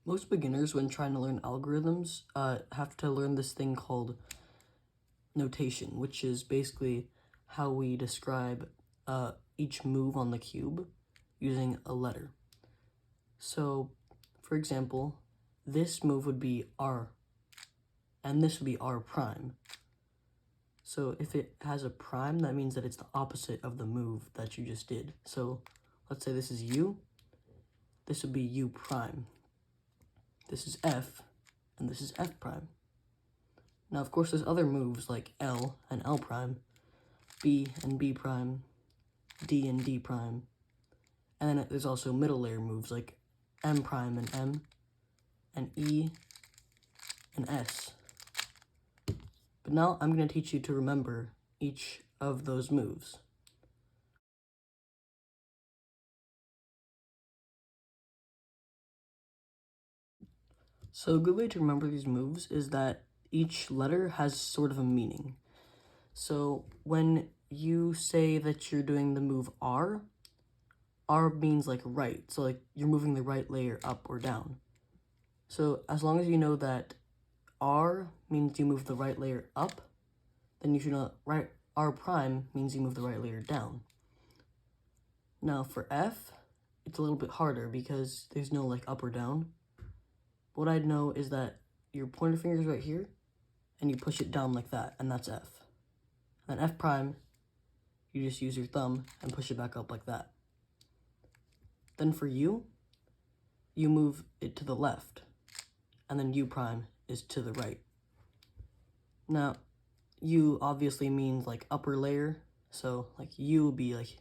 Most beginners, when trying to learn algorithms, have to learn this thing called notation, which is basically how we describe each move on the cube using a letter. So, for example, this move would be R, and this would be R prime. So if it has a prime, that means that it's the opposite of the move that you just did. So let's say this is U, this would be U prime. This is F, and this is F prime. Now, of course, there's other moves like L and L prime, B and B prime, D and D prime, and then there's also middle layer moves like M prime and E and S. But now I'm going to teach you to remember each of those moves. So a good way to remember these moves is that each letter has sort of a meaning. So when you say that you're doing the move R, R means like right, so like you're moving the right layer up or down. So as long as you know that R means you move the right layer up, then you should know R prime means you move the right layer down. Now for F, it's a little bit harder because there's no like up or down. What I'd know is that your pointer finger is right here, and you push it down like that, and that's F. And then F prime, you just use your thumb and push it back up like that. Then for U, you move it to the left, and then U prime is to the right. Now, U obviously means like upper layer, so like U would be like,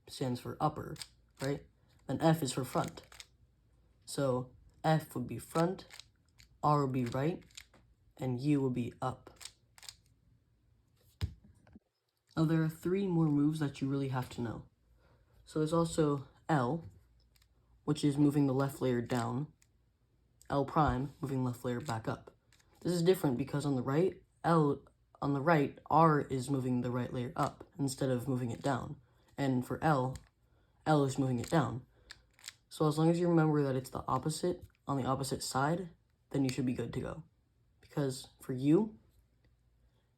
stands for upper, right? Then F is for front. So F would be front, R would be right, and U would be up. Now there are 3 more moves that you really have to know. So there's also L, which is moving the left layer down, L prime, moving left layer back up. This is different because on the right, R is moving the right layer up instead of moving it down. And for L is moving it down. So as long as you remember that it's the opposite on the opposite side, then you should be good to go. Because for U,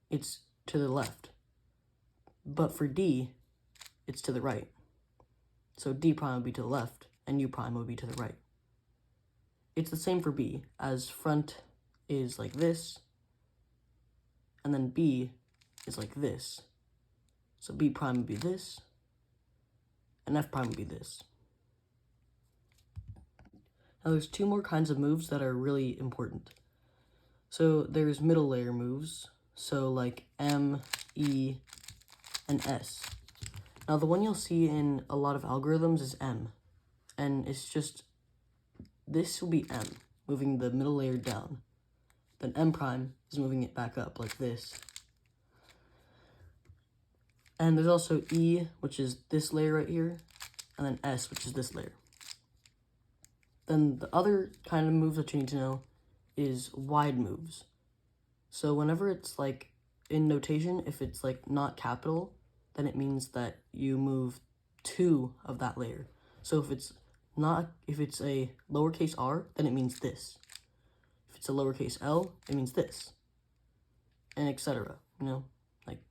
it's to the left. But for D, it's to the right. So D prime would be to the left, and U prime would be to the right. It's the same for B, as front is like this, and then B is like this. So B prime would be this, and F prime would be this. Now there's 2 more kinds of moves that are really important. So there's middle layer moves, so like M, E, and S. Now the one you'll see in a lot of algorithms is M, and it's just, this will be M, moving the middle layer down. Then M prime is moving it back up like this. And there's also E, which is this layer right here, and then S, which is this layer. Then the other kind of moves that you need to know is wide moves. So whenever it's like in notation, if it's like not capital, then it means that you move 2 of that layer. So if it's a lowercase r, then it means this. If it's a lowercase l, it means this. And etc. You know, like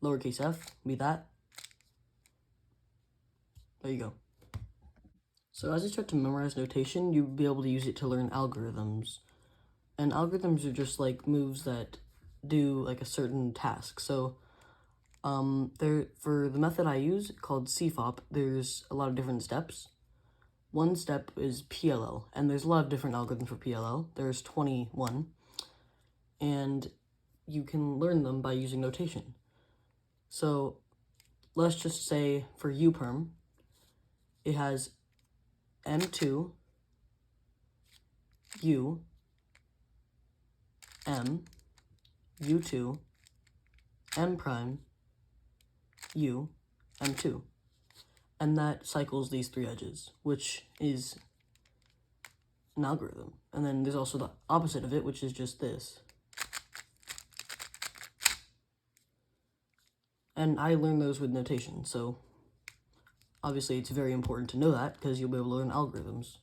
lowercase f be that. There you go. So as you start to memorize notation, you'll be able to use it to learn algorithms. And algorithms are just like moves that do like a certain task. So for the method I use called CFOP, there's a lot of different steps. One step is PLL, and there's a lot of different algorithms for PLL. There's 21, and you can learn them by using notation. So let's just say for UPerm, it has M2, U, M, U2, M prime, U, M2. And that cycles these 3 edges, which is an algorithm. And then there's also the opposite of it, which is just this. And I learned those with notation, so obviously it's very important to know that because you'll be able to learn algorithms.